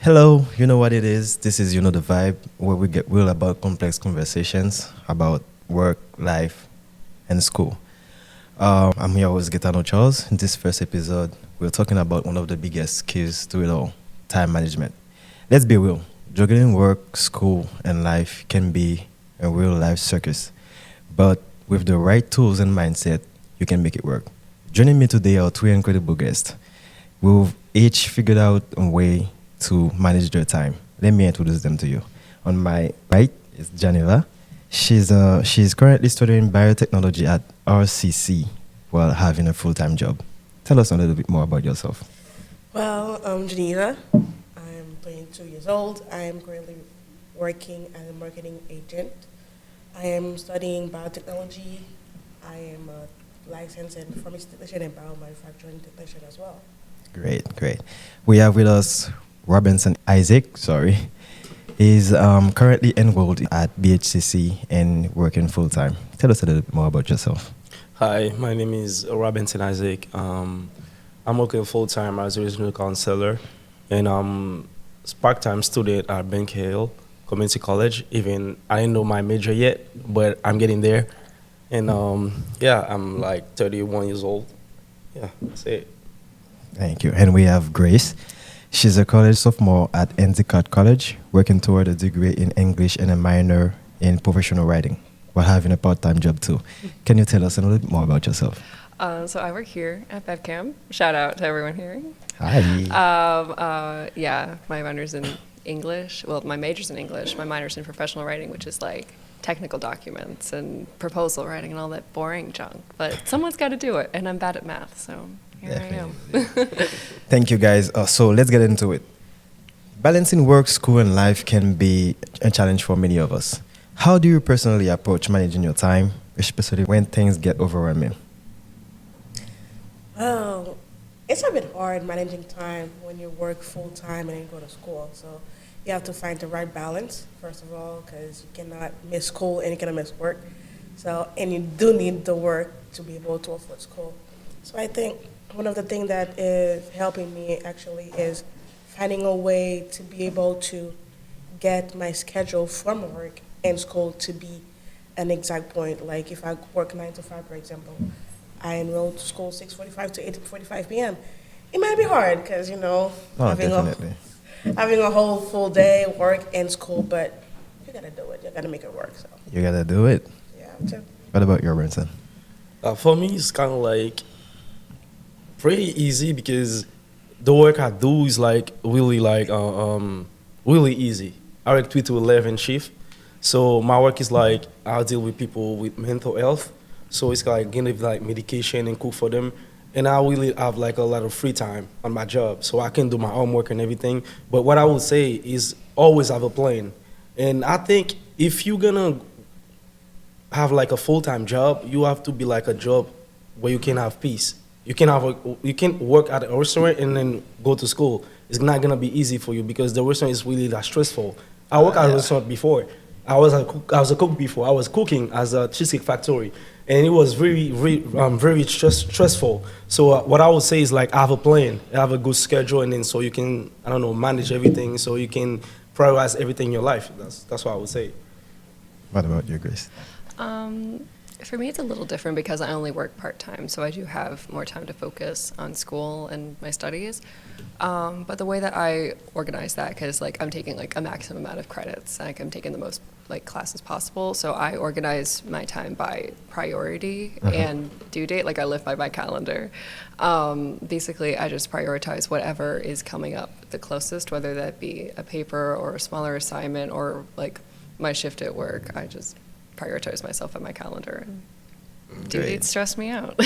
Hello, you know what it is. This is You Know the Vibe, where we get real about complex conversations about work, life, and school. I'm here with Gaetano Charles. In this first episode, we're talking about one of the biggest keys to it all, time management. Let's be real, juggling work, school, and life can be a real life circus. But with the right tools and mindset, you can make it work. Joining me today are three incredible guests. We've each figured out a way to manage their time. Let me introduce them to you. On my right is Janeva. She's currently studying biotechnology at RCC while having a full-time job. Tell us a little bit more about yourself. Well, I'm Geneva. I'm 22 years old. I am currently working as a marketing agent. I am studying biotechnology. I am a licensed and pharmacy technician and biomanufacturing technician as well. Great, great. We have with us Robinson Isaac, He's currently enrolled at BHCC and working full-time. Tell us a little bit more about yourself. Hi, my name is Robinson Isaac. I'm working full-time as a regional counselor and part-time student at Bank Hill Community College. Even I didn't know my major yet, but I'm getting there. And I'm like 31 years old. Yeah, that's it. Thank you. And we have Grace. She's a college sophomore at Endicott College, working toward a degree in English and a minor in professional writing, while having a part-time job too. Can you tell us a little bit more about yourself? So I work here at BevCam. Shout out to everyone here. Hi. My minor's in English. Well, my major's in English. My minor's in professional writing, which is like technical documents and proposal writing and all that boring junk. But someone's got to do it, and I'm bad at math, so here I am. Thank you, guys. So let's get into it. Balancing work, school, and life can be a challenge for many of us. How do you personally approach managing your time, especially when things get overwhelming? Well, it's a bit hard managing time when you work full-time and then go to school. So you have to find the right balance, first of all, because you cannot miss school and you cannot miss work. And you do need the work to be able to afford school. So I think one of the things that is helping me actually is finding a way to be able to get my schedule from work and school to be an exact point. Like if I work 9 to 5, for example, I enroll to school 6:45 to 8:45 p.m. It might be hard because, having a whole full day work and school, but you gotta do it. You gotta make it work. So You gotta do it. yeah. What about you, Branson? For me, it's kind of like pretty easy because the work I do is like really easy. I work 3 to 11 shift, so my work is like I deal with people with mental health. So it's like give like medication and cook for them, and I really have like a lot of free time on my job, so I can do my homework and everything. But what I would say is always have a plan, and I think if you're gonna have like a full-time job, you have to be like a job where you can have peace. You can work at a restaurant and then go to school. It's not gonna be easy for you because the restaurant is really that stressful. I worked at a restaurant before. I was a cook before. I was cooking as a cheesecake factory, and it was very stressful. So what I would say is like have a plan, have a good schedule, and then so you can manage everything, so you can prioritize everything in your life. That's what I would say. What about you, Grace? For me, it's a little different because I only work part-time, so I do have more time to focus on school and my studies. But the way that I organize that, because like I'm taking like a maximum amount of credits, like I'm taking the most like classes possible, so I organize my time by priority and due date. Like I live by my calendar. Basically, I just prioritize whatever is coming up the closest, whether that be a paper or a smaller assignment or like my shift at work. I just prioritize myself on my calendar, and due dates stress me out.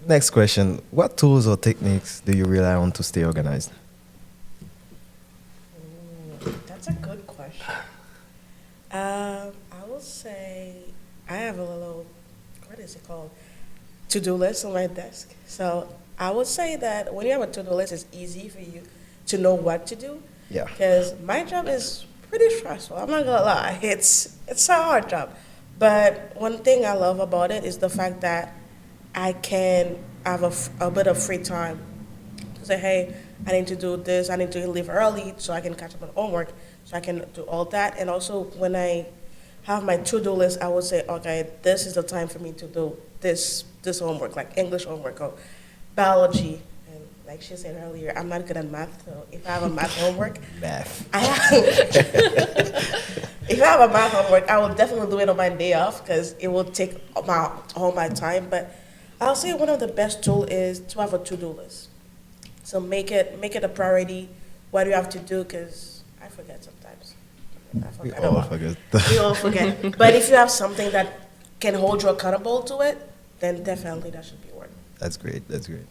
Next question. What tools or techniques do you rely on to stay organized? That's a good question. I will say I have a little, what is it called? To-do list on my desk. So I would say that when you have a to-do list, it's easy for you to know what to do. Yeah. Because my job is pretty stressful. I'm not gonna lie. It's a hard job. But one thing I love about it is the fact that I can have a bit of free time to say, hey, I need to do this, I need to leave early so I can catch up on homework, so I can do all that. And also when I have my to-do list, I would say, okay, this is the time for me to do this homework, like English homework or biology. And like she said earlier, I'm not good at math, so if I have a math homework, Math. if I have a math homework, I will definitely do it on my day off because it will take all my time. But I'll say one of the best tools is to have a to-do list. So make it a priority. What do you have to do? Because I forget sometimes. We I don't all know. forget. We all forget. But if you have something that can hold you accountable to it, then definitely that should be work. That's great. That's great.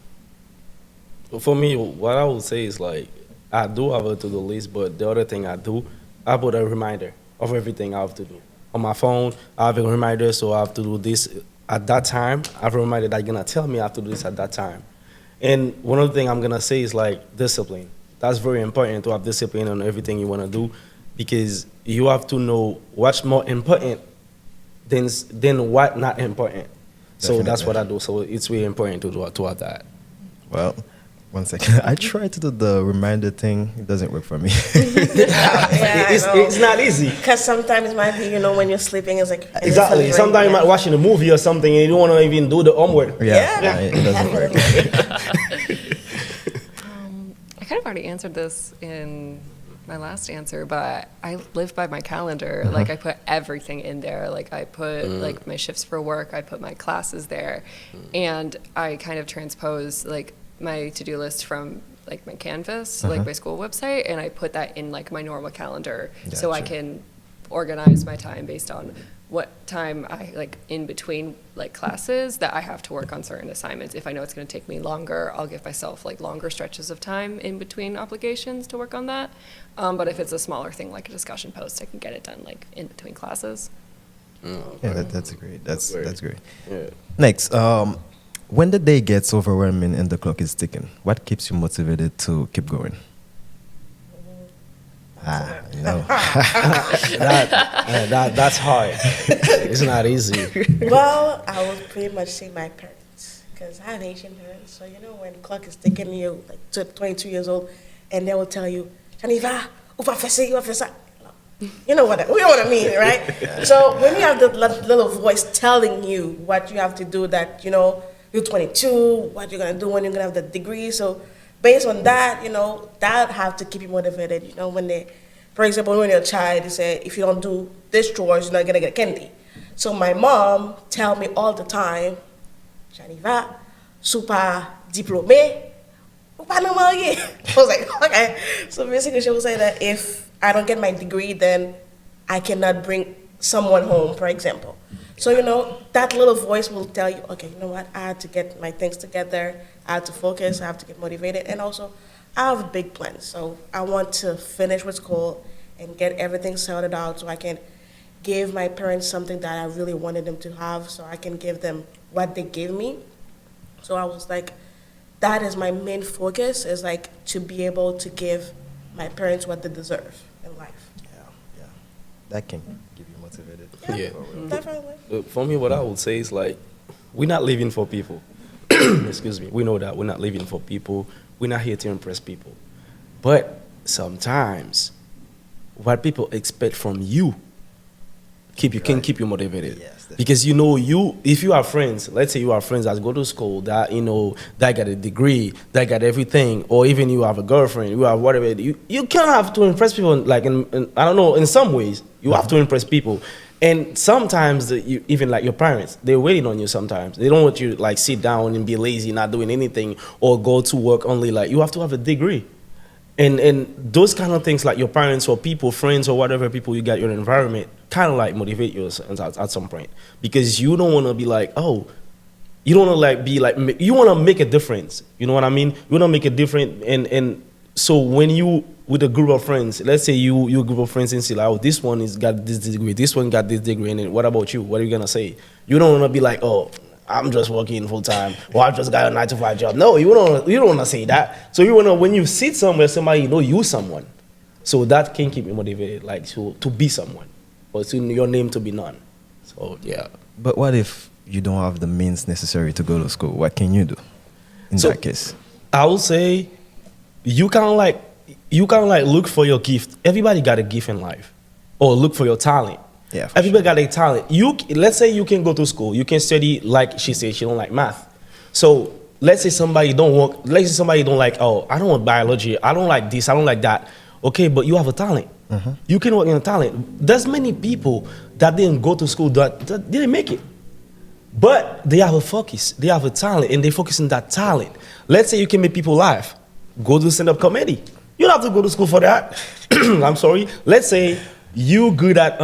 For me, what I would say is like, I do have a to-do list, but the other thing I do, I put a reminder of everything I have to do. On my phone, I have a reminder, so I have to do this at that time. I have a reminder that's gonna tell me I have to do this at that time. And one of the things I'm gonna say is like discipline. That's very important to have discipline on everything you wanna do, because you have to know what's more important than what not important. So that's what I do. So it's really important to have that. Well, one second. I tried to do the reminder thing. It doesn't work for me. It's not easy. Because sometimes it might be, when you're sleeping, it's like... Exactly. Sometimes you might watching a movie or something and you don't want to even do the homework. Yeah. It doesn't work. I kind of already answered this in my last answer, but I live by my calendar. Like I put everything in there. Like I put like my shifts for work, I put my classes there, and I kind of transpose like my to-do list from like my Canvas, like my school website, and I put that in like my normal calendar, so I Gotcha. can organize my time based on what time I like in between like classes that I have to work on certain assignments. If I know it's going to take me longer, I'll give myself like longer stretches of time in between obligations to work on that. But if it's a smaller thing like a discussion post, I can get it done like in between classes. Yeah, that's great. That's great. Yeah. Next, when the day gets overwhelming and the clock is ticking, what keeps you motivated to keep going? No. That's hard. It's not easy. Well, I would pretty much say my parents, because I have Asian parents. So when the clock is ticking, you're like 22 years old, and they will tell you, "Janiva, upa fese, upa fese." You know what I mean, right? So when you have the little voice telling you what you have to do, that you're 22, what you're gonna do when you're gonna have the degree. So based on that, that have to keep you motivated. For example, when you're a child, they say, if you don't do this chores, you're not gonna get candy. So my mom tell me all the time, Janiva, super diplômé, ou pas non marié. I was like, okay. So basically she will say that if I don't get my degree, then I cannot bring someone home, for example. So, that little voice will tell you, okay, you know what, I have to get my things together, I have to focus, I have to get motivated, and also I have big plans. So I want to finish with school and get everything sorted out so I can give my parents something that I really wanted them to have, so I can give them what they gave me. So I was like, that is my main focus, is like to be able to give my parents what they deserve in life. Yeah. That can keep you motivated. Yeah. Definitely. For me, what I would say is like, we're not living for people. Excuse me. We know that we're not living for people. We're not here to impress people. But sometimes, what people expect from you can keep you motivated. Yes, because if you have friends, let's say you have friends that go to school, that that got a degree, that got everything, or even you have a girlfriend, you have whatever, you kind of have to impress people. Like in I don't know, in some ways you have to impress people. And sometimes even like your parents, they're waiting on you. Sometimes they don't want you to like sit down and be lazy, not doing anything, or go to work only. Like you have to have a degree. And those kind of things, like your parents or people, friends or whatever people you got in your environment, kind of like motivate you at some point, because you don't want to be like, oh, you don't want to like be like, you want to make a difference. You know what I mean? You want to make a difference. And so when you with a group of friends, let's say you a group of friends and say like, oh, this one is got this degree, this one got this degree, and then what about you? What are you gonna say? You don't want to be like, oh, I'm just working full time, or I just got a 9-to-5 job. No, you don't want to say that. So you want to, when you sit somewhere, somebody you someone. So that can keep you motivated, like to be someone, or to your name to be known. So yeah. But what if you don't have the means necessary to go to school? What can you do in that case? I will say, you kind of like look for your gift. Everybody got a gift in life, or look for your talent. Yeah, for everybody sure. got a talent. Let's say you can go to school, you can study. Like she said, she don't like math. So let's say somebody don't want. Let's say somebody don't like. Oh, I don't want biology. I don't like this. I don't like that. Okay, but you have a talent. You can work in a talent. There's many people that didn't go to school that didn't make it. But they have a focus, they have a talent, and they focus on that talent. Let's say you can make people laugh. Go to stand-up comedy. You don't have to go to school for that. I'm sorry. Let's say you good at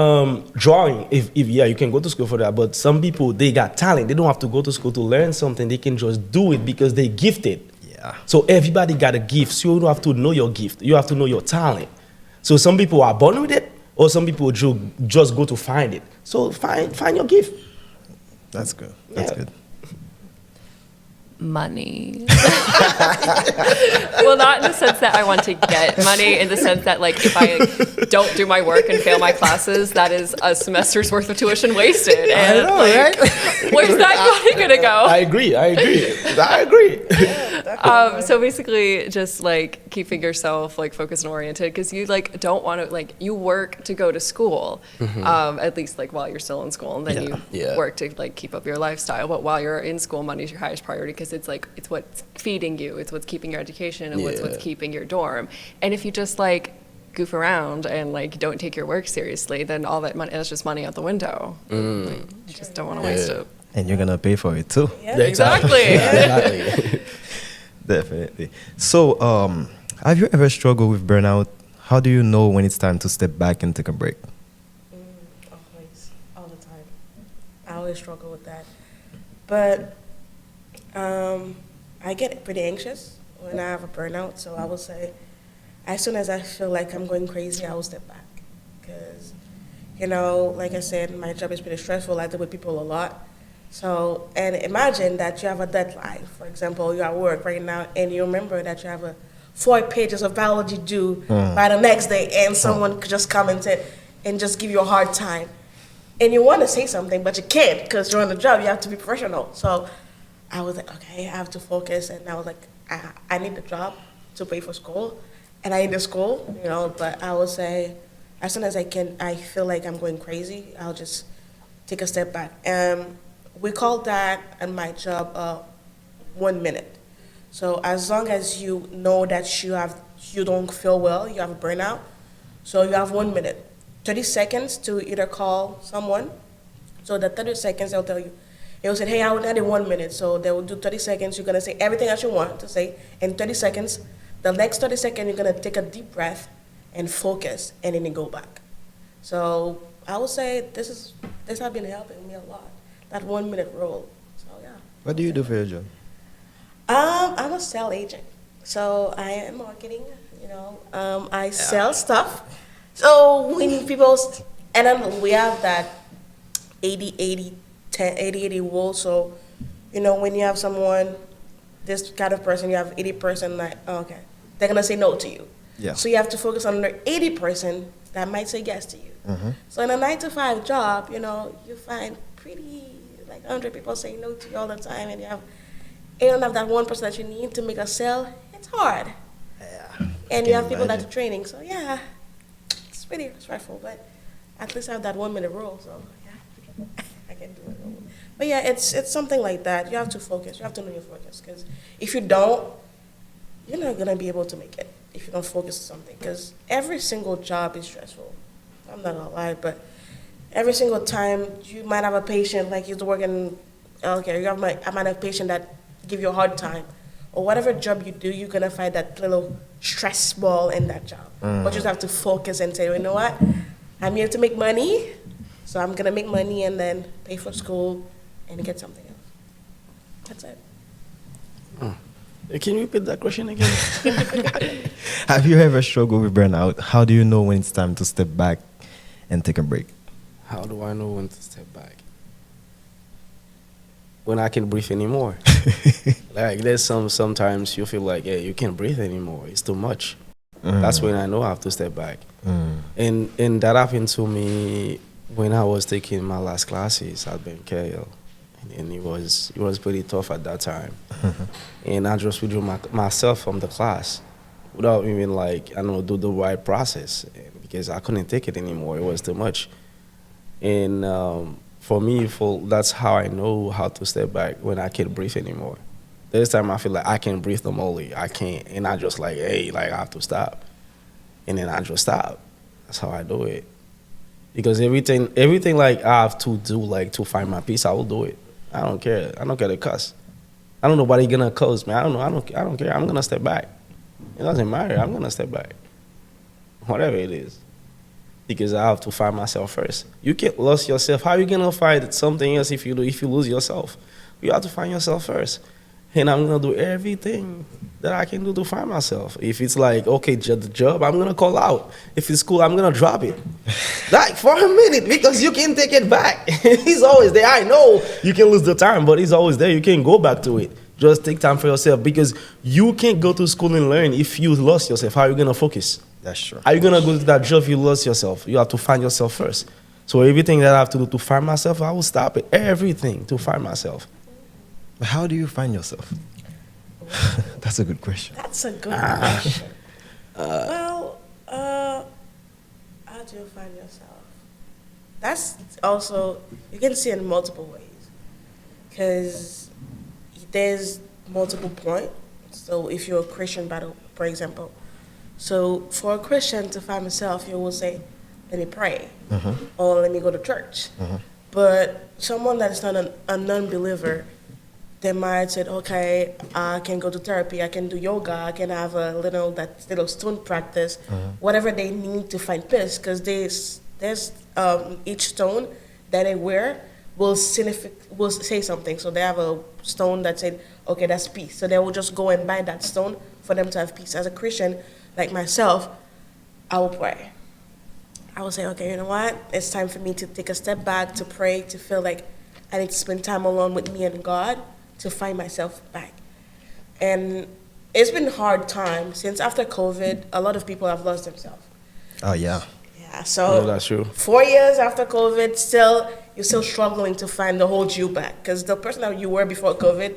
drawing. If yeah, you can go to school for that. But some people, they got talent. They don't have to go to school to learn something. They can just do it because they gifted. Yeah. So everybody got a gift. So you don't have to know your gift. You have to know your talent. So some people are born with it, or some people just go to find it. So find your gift. That's good. That's Yeah. good. Money. Well, not in the sense that I want to get money, in the sense that like if I don't do my work and fail my classes, that is a semester's worth of tuition wasted. And know, like, right? where's that money gonna go? I agree. So basically, just like keeping yourself like focused and oriented, because you like don't want to like you work to go to school, at least like while you're still in school, and then you Yeah. work to like keep up your lifestyle. But while you're in school, money's your highest priority because it's like it's what's feeding you, it's what's keeping your education, and what's Yeah. keeping your dorm. And if you just like goof around and like don't take your work seriously, then all that money is just money out the window. Like, you just don't want to waste it. And you're gonna pay for it too. Yeah. Exactly. Exactly. Definitely. So, have you ever struggled with burnout? How do you know when it's time to step back and take a break? Always, all the time. I always struggle with that. But I get pretty anxious when I have a burnout. So I will say, as soon as I feel like I'm going crazy, I will step back. Because, you know, like I said, my job is pretty stressful. I deal with people a lot. So, and imagine that you have a deadline. For example, you're at work right now, and you remember that you have 4 pages of biology due by the next day, and someone could just come and say, and just give you a hard time. And you want to say something, but you can't because you're on the job. You have to be professional. So I was like, okay, I have to focus. And I was like, I need the job to pay for school, and I need the school, you know. But I would say, as soon as I feel like I'm going crazy, I'll just take a step back. We call that in my job 1 minute. So as long as you know that you don't feel well, you have a burnout, so you have 1 minute, 30 seconds to either call someone. So the 30 seconds they'll tell you, they will say, hey, I would need 1 minute. So they will do 30 seconds. You're gonna say everything that you want to say in 30 seconds. The next 30 seconds, you're gonna take a deep breath and focus, and then you go back. So I would say this has been helping me a lot. That 1 minute rule. So yeah. What do you do for your job? I'm a sales agent. So I am marketing, you know. I sell stuff. So when people, and then we have that 80-80, 80-80 rule. So, you know, when you have someone, this kind of person, you have 80% like, oh, okay, they're going to say no to you. Yeah. So you have to focus on the 80% that might say yes to you. So in a 9-to-5 job, you know, you find pretty, like 100 people say no to you all the time, and you don't have that 1% that you need to make a sale. It's hard. Yeah. And you have people that do training. So yeah, it's pretty stressful, but at least I have that 1 minute rule. So yeah, I can do it. But yeah, it's something like that. You have to focus. You have to know your focus, because if you don't, you're not gonna be able to make it if you don't focus on something. Because every single job is stressful. I'm not gonna lie, but every single time you might have a patient, like you're working, okay, I might have a patient that give you a hard time, or whatever job you do, you're gonna find that little stress ball in that job. But you just have to focus and say, you know what, I'm here to make money, so I'm gonna make money and then pay for school and get something else. That's it. Can you repeat that question again? Have you ever struggled with burnout? How do you know when it's time to step back and take a break? How do I know when to step back? When I can't breathe anymore. Like there's sometimes you feel like, yeah, you can't breathe anymore. It's too much. That's when I know I have to step back. And that happened to me when I was taking my last classes at BenKL. And it was pretty tough at that time. And I just withdrew myself from the class. without even like I don't know do the right process because I couldn't take it anymore. It was too much, and for me, that's how I know how to step back when I can't breathe anymore. This time I feel like I can't breathe normally. I can't, and I just like hey, like I have to stop, and then I just stop. That's how I do it. Because everything like I have to do like to find my peace, I will do it. I don't care. I don't care to cuss. I don't know nobody gonna cuss me. I don't know. I don't care. I'm gonna step back. It doesn't matter. I'm gonna step back. Whatever it is. Because I have to find myself first. You can't lose yourself. How are you gonna find something else if you lose yourself? You have to find yourself first. And I'm gonna do everything that I can do to find myself. If it's like, okay, the job, I'm gonna call out. If it's school, I'm gonna drop it. Like for a minute, because you can take it back. He's always there. I know you can lose the time, but he's always there. You can go back to it. Just take time for yourself because you can't go to school and learn if you lost yourself. How are you gonna focus? That's true. How are you gonna go to that job if you lost yourself? You have to find yourself first. So everything that I have to do to find myself, I will stop it. Everything to find myself. How do you find yourself? That's a good question. That's a good question. Well, how do you find yourself? That's also, you can see it in multiple ways. Because there's multiple points. So if you're a Christian, for example. So for a Christian to find himself, you will say, let me pray. Or let me go to church. But someone that is not a non-believer, they might say, okay, I can go to therapy, I can do yoga, I can have a little stone practice, whatever they need to find peace, because there's each stone that they wear will say something. So they have a stone that said, okay, that's peace. So they will just go and buy that stone for them to have peace. As a Christian, like myself, I will pray. I will say, okay, you know what? It's time for me to take a step back, to pray, to feel like I need to spend time alone with me and God, to find myself back. And it's been a hard time since after COVID, a lot of people have lost themselves. Oh, yeah. Yeah, so Yeah, that's true. 4 years after COVID, you're still struggling to find the whole you back. Because the person that you were before COVID,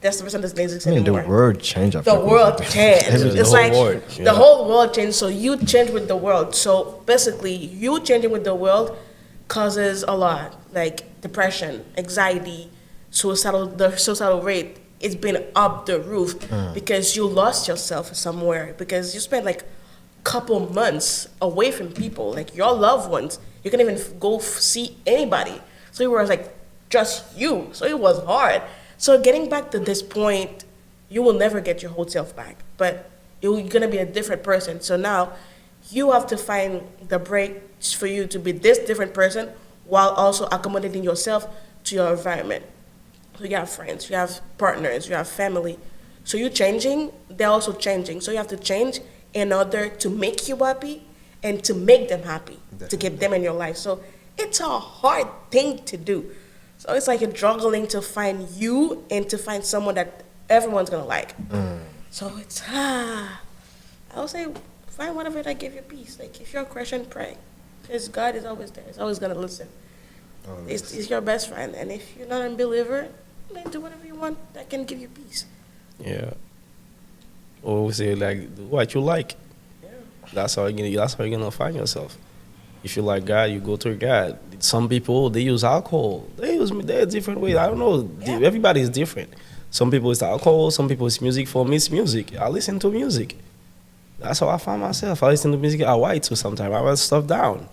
that's the person that doesn't exist anymore. The world changed after The world COVID. changed. Everything. It's The whole like world, yeah. the whole world changed, so you change with the world. So basically, you changing with the world causes a lot, like depression, anxiety, the suicidal rate. It's been up the roof because you lost yourself somewhere, because you spent like couple months away from people, like your loved ones. You can't even go see anybody. So it was like just you. So it was hard. So getting back to this point, you will never get your whole self back, but you're gonna be a different person. So now you have to find the break for you to be this different person while also accommodating yourself to your environment. So you have friends, you have partners, you have family. So you're changing, they're also changing. So you have to change in order to make you happy and to make them happy, to get them in your life. So it's a hard thing to do. So it's like you're struggling to find you and to find someone that everyone's gonna like. So it's, I would say, find whatever that gives you peace. Like if you're a Christian, pray. Because God is always there. He's always gonna listen. He's your best friend. And if you're not a believer, then do whatever you want that can give you peace. Yeah. Or we say like do what you like. Yeah. That's how you're gonna find yourself. If you like God, you go to God. Some people they use alcohol. They're different ways. I don't know. Yeah. Everybody is different. Some people it's alcohol. Some people it's music. For me, it's music. I listen to music. That's how I find myself. I listen to music. I write too sometimes. I write stuff down.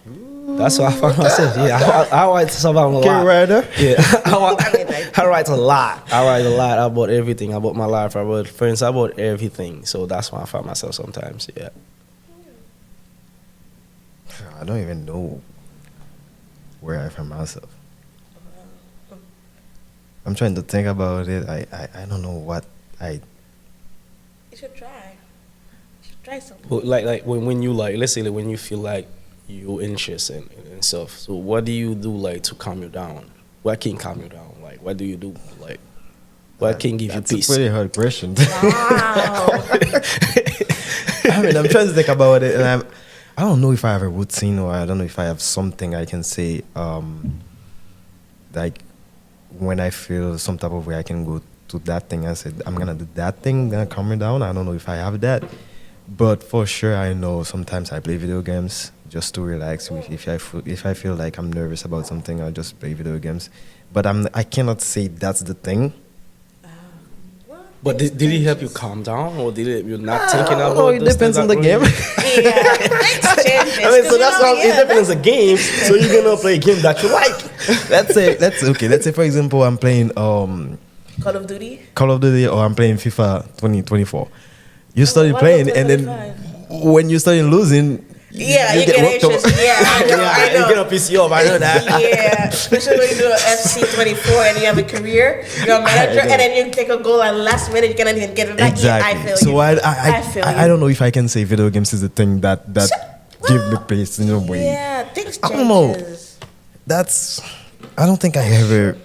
That's how I find myself. Yeah, I write stuff down a lot. writer? Yeah, I write a lot. I write a lot about everything, about my life, about friends, about everything. So that's why I find myself sometimes. Yeah. I don't even know where I find myself. I'm trying to think about it. I don't know what I. You should try. You should try something. But like when you like, let's say like when you feel like you're anxious and stuff. So what do you do like to calm you down? What can calm you down? Like what do you do? Like what can give you That's peace? a pretty hard question. Wow. I mean, I'm trying to think about it, and I don't know if I have a routine or I don't know if I have something I can say. Like when I feel some type of way, I can go to that thing and say, I'm gonna do that thing, gonna calm me down. I don't know if I have that, But for sure, I know sometimes I play video games just to relax. If I feel like I'm nervous about something, I'll just play video games. But I cannot say that's the thing. But did it help you calm down, or did it you're not thinking about? Oh, it those depends things on the that game. Yeah, things changes. I mean, so 'Cause, that's you know, why it depends on the game. So you're gonna play a game that you like. Let's say for example I'm playing Call of Duty. Call of Duty or I'm playing FIFA 2024. You started why playing not and then 25? when you started losing, Yeah, you get get worked anxious. up. Yeah, I know. I You know. get a PC off. I know that. Yeah, especially when you do an FC24 and you have a career, you're a manager, and then you take a goal at last minute, you cannot even get it back. Exactly. Yeah, I feel So you. I feel you. I don't know if I can say video games is the thing that give me pace in a way. Yeah, things I don't know. changes. I don't think I ever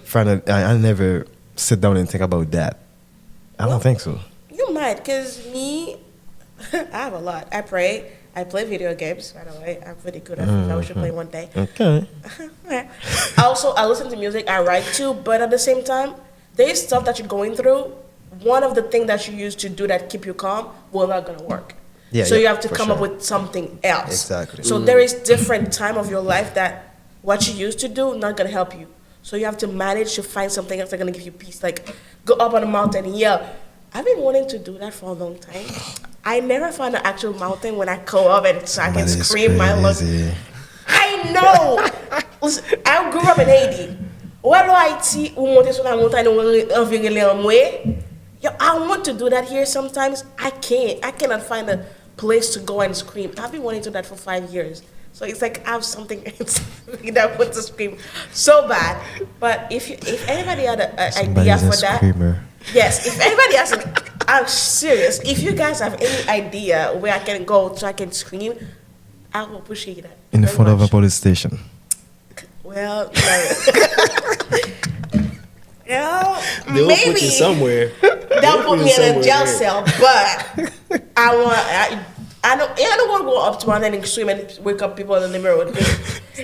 I never sit down and think about that. I don't think so. You might, because me, I have a lot. I pray. I play video games, by the way. I'm pretty good at it. We should play one day. Okay. I listen to music. I write too, but at the same time, there is stuff that you're going through. One of the things that you use to do that keep you calm will not gonna work. Yeah, so yeah, you have to for come up sure. with something else. Exactly. So there is different time of your life that what you used to do not gonna help you. So you have to manage to find something else that's gonna give you peace. Like go up on a mountain and yell. I've been wanting to do that for a long time. I never found an actual mountain when I go up and so I can That is scream my lungs. crazy. I know. Listen, I grew up in Haiti. Where do I see monter sur la montagne Yo, I want to do that here sometimes. I can't. I cannot find a place to go and scream. I've been wanting to do that for 5 years. So it's like I have something that wants to scream so bad. But if anybody had an idea Somebody's a for that, screamer. yes. If anybody has I'm serious. If you guys have any idea where I can go so I can scream, I will appreciate that. In the very front of a much. police station. Well, no, They will maybe put you somewhere. they'll put me in a jail somewhere. cell, but I don't want to go up to mountain and scream and wake up people in the neighborhood.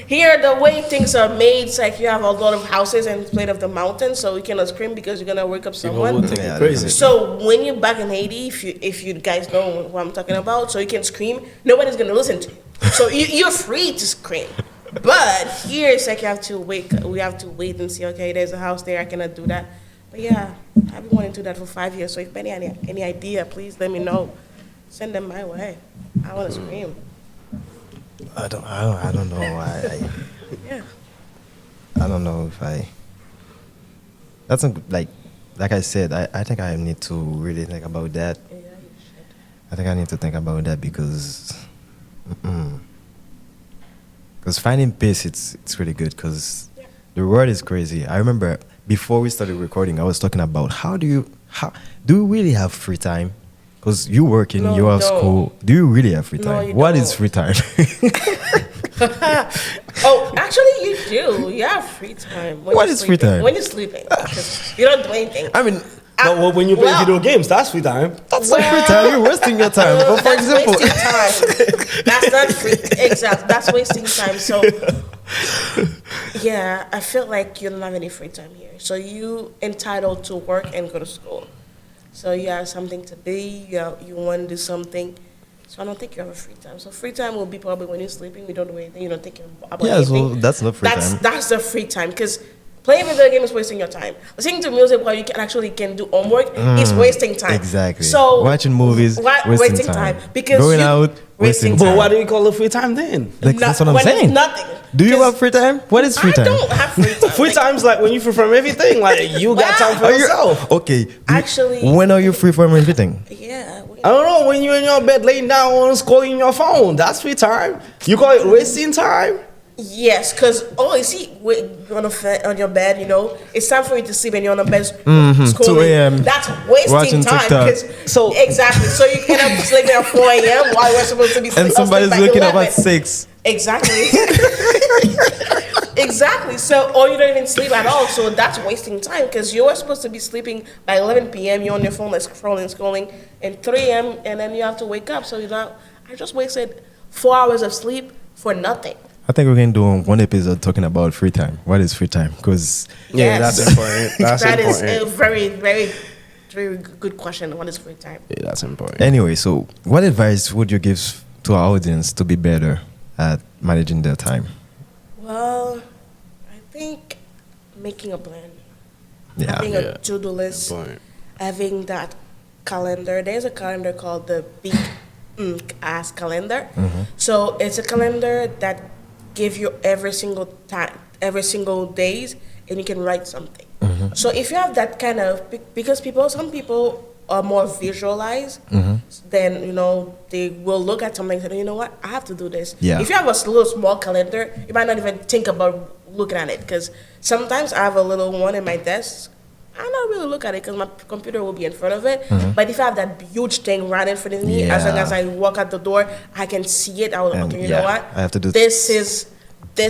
Here, the way things are made, it's like you have a lot of houses in place of the mountain, so you cannot scream because you're gonna wake up People someone. will think Yeah, you're crazy. So when you're back in Haiti, if you guys know what I'm talking about, so you can scream, nobody's gonna listen to you. So you're free to scream. But here it's like we have to wait and see, okay, there's a house there, I cannot do that. But yeah, I've been wanting to do that for 5 years. So if any idea, please let me know. Send them my way. I wanna scream. I don't know. Yeah. I don't know if that's a, like I said, I think I need to really think about that. Yeah, you should. I think I need to think about that because finding peace, it's really good because the world is crazy. I remember before we started recording, I was talking about how do you really have free time? Because you work in No, your you don't. school. Do you really have free No, time? you What is don't. free time? Oh, actually, you do. You have free time. When What you're is free sleeping. time? When you're sleeping. 'Cause you don't do anything. I mean, But when you play Well- video games, that's free time. that's not free time. You're wasting your time. But for That's example, wasting time. That's not free. Exactly. That's wasting time. So, yeah, I feel like you don't have any free time here. So you entitled to work and go to school. So you have something to be. You want to do something. So I don't think you have a free time. So free time will be probably when you're sleeping. You don't do anything. You don't think about yeah, anything. so that's not free time. That's the free time because playing video game is wasting your time. Listening to music while you can do homework is wasting time. Exactly. So Watching movies, wasting time. because Going you- out, wasting But time. why do you call it free time then? That's what I'm when it's saying. nothing. Do you 'Cause have free time? What is free I time? don't have free time. Free time's like when you free from everything. Like you got time for Are you- yourself. Okay. Actually- when are you free from everything? Yeah. I don't know, when you're in your bed laying down on scrolling your phone, that's free time. You call it wasting time? Yes, because you see, on your bed, it's time for you to sleep, and you're on the bed 2 a.m. That's wasting watching time. TikTok. 'Cause- So- exactly. So you end up sleeping at 4 a.m. while we're supposed to be And asleep somebody's by waking up 11. at 6. Exactly. Exactly. So, or you don't even sleep at all. So that's wasting time because you were supposed to be sleeping by 11 p.m. You're on your phone, like scrolling, and 3 a.m. and then you have to wake up. So I just wasted 4 hours of sleep for nothing. I think we can do one episode talking about free time. What is free time? Because Yeah, Yes. that's important. That's That is important. very, very very good question. What is free time? Yeah, that's important. Anyway, so what advice would you give to our audience to be better at managing their time? Well, I think making a plan, Yeah. having a to-do list, Important. having that calendar. There's a calendar called the Big Ass Calendar. So it's a calendar that gives you every single time, every single days, and you can write something. So if you have that kind of, because some people are more visualized, then they will look at something and say, you know what, I have to do this. Yeah. If you have a little small calendar, you might not even think about looking at it, because sometimes I have a little one in my desk. I don't really look at it because my computer will be in front of it. But if I have that huge thing right in front of me, as long as I walk out the door, I can see it. I will, And okay, you know what? I have to do this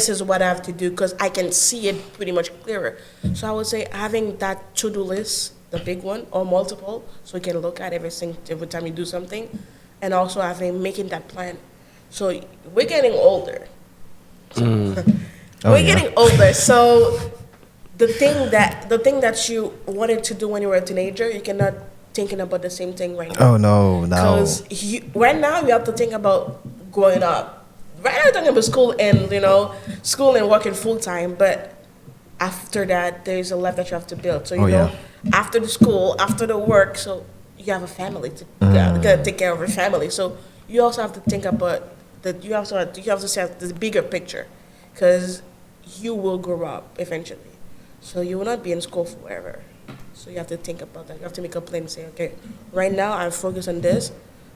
is what I have to do, because I can see it pretty much clearer. So I would say having that to-do list, the big one or multiple, so you can look at every time you do something, and also making that plan. So we're getting older. We're getting older. So the thing that you wanted to do when you were a teenager, you cannot thinking about the same thing right now. Oh no, Because right now you have to think about growing up. Right now you're talking about school and working full time, but after that there's a life that you have to build. So after the school, after the work, so you have a family to gotta take care of your family. So you also have to think about that. You have to see the bigger picture, because you will grow up eventually. So you will not be in school forever. So you have to think about that. You have to make a plan and say, okay, right now I'm focused on this,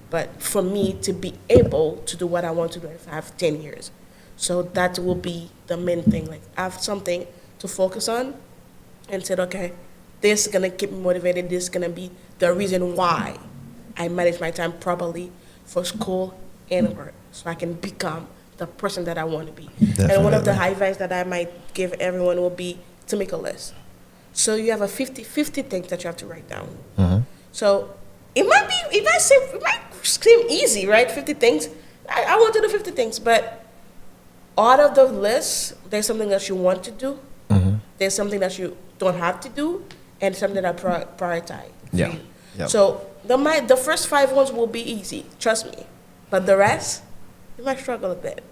but for me to be able to do what I want to do if I have 10 years. So that will be the main thing. Like, I have something to focus on and said, okay, this is going to keep me motivated. This is going to be the reason why I manage my time properly for school and work, so I can become the person that I want to be. Definitely. And one of the advice that I might give everyone will be to make a list. So you have a 50 things that you have to write down. So it might seem easy, right? 50 things. I want to do 50 things, but out of the list, there's something that you want to do. There's something that you don't have to do, and something that I prioritize. Yeah. Yep. So the first 5 ones will be easy, trust me. But the rest, you might struggle a bit.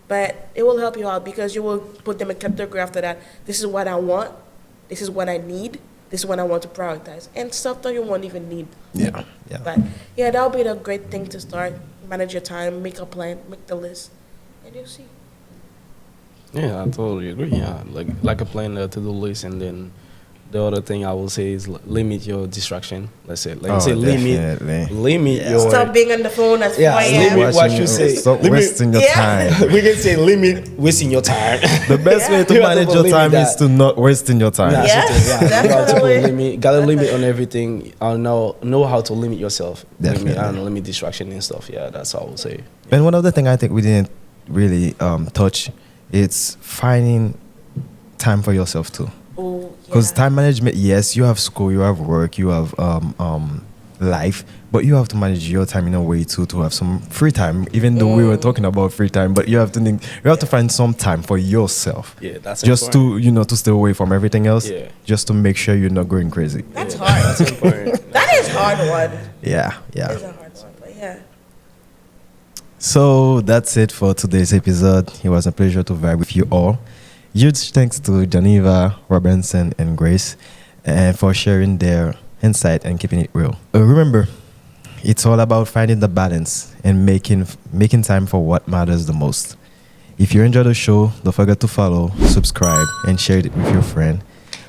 But it will help you out, because you will put them in category after that. This is what I want. This is what I need. This is what I want to prioritize. And stuff that you won't even need. Yeah. But yeah, that'll be the great thing to start. Manage your time, make a plan, make the list, and you'll see. Yeah, I totally agree. Yeah, like a plan, to-do list, and then the other thing I will say is limit your distraction. Let's say, limit your. Stop being on the phone at 4 a.m. limit what you say. Stop wasting your time. We can say limit wasting your time. The best way to You have to manage your believe time that. is to not wasting your time. Yeah. You have to Definitely. gotta limit on everything. I know how to limit yourself. Definitely. Limit distraction and stuff. Yeah, that's all I would say. And one other thing I think we didn't really touch, it's finding time for yourself too. Because time management, yes, you have school, you have work, you have life, but you have to manage your time in a way too, to have some free time. Even though we were talking about free time, but you have to find some time for yourself. Yeah, that's just important. to stay away from everything else. Yeah. Just to make sure you're not going crazy. That's hard. That's important. That is hard one. Yeah. It's a hard one, but yeah. So that's it for today's episode. It was a pleasure to vibe with you all. Huge thanks to Geneva, Robinson, and Grace for sharing their insight and keeping it real. Remember, it's all about finding the balance and making time for what matters the most. If you enjoyed the show, don't forget to follow, subscribe, and share it with your friend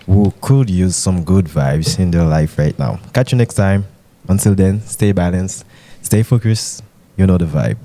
who could use some good vibes in their life right now. Catch you next time. Until then, stay balanced, stay focused. You know the vibe.